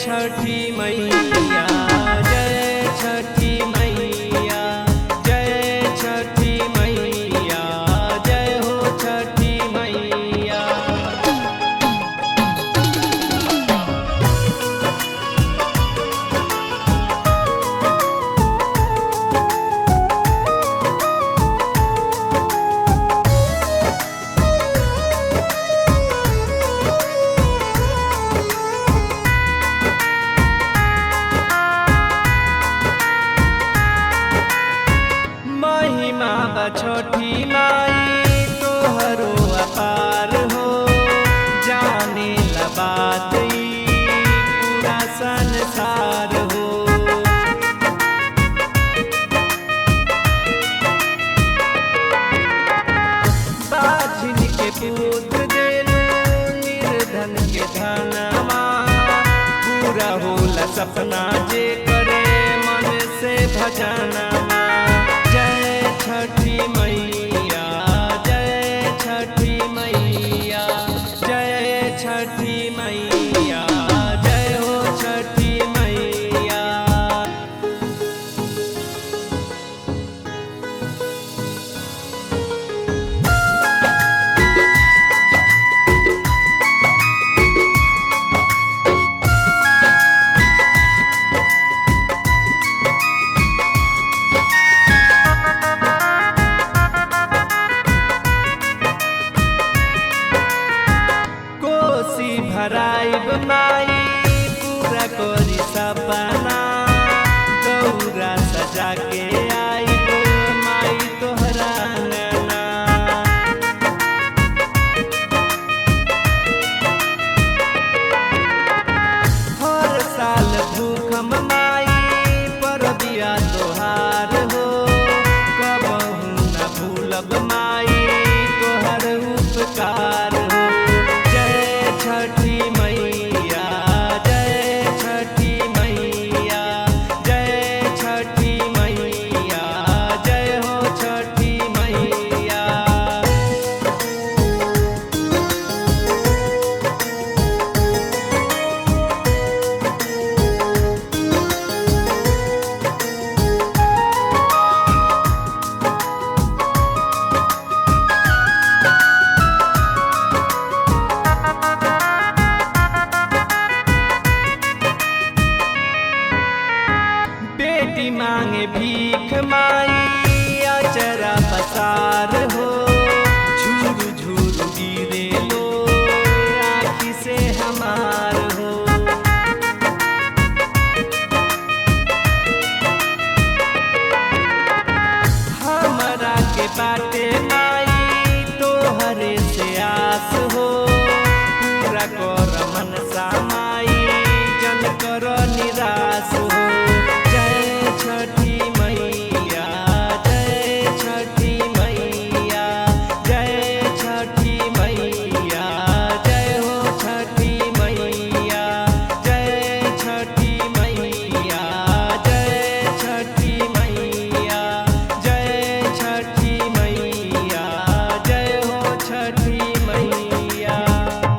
छठी मैया, जय छठी मैया, जय छठी मैया, जय हो छठी मैया। महिमा बा छठी माई तोहरो अपार हो, जाने ला बात ई पूरा संसार हो। बाझिन के पुत्र देलू निर्धन के धनमा, पूरा होला सपना जे करे मन से भजनमा। जय छठी मैया, जय छठी मैया, जय छठी मैया, जय हो छठी मैया। कोसी भराइब माई पूरा करी सपना, गौरा सजा के आइब माई तोहरा अंगना। हर साल भूखम माई परबिया तोहार हो, कबहू न भूलब माई तोहर उपकार हो। जय छठी मैया, जय छठी मैया, जय छठी मैया, जय हो छठी मैया। बेटी मांगे भीख माई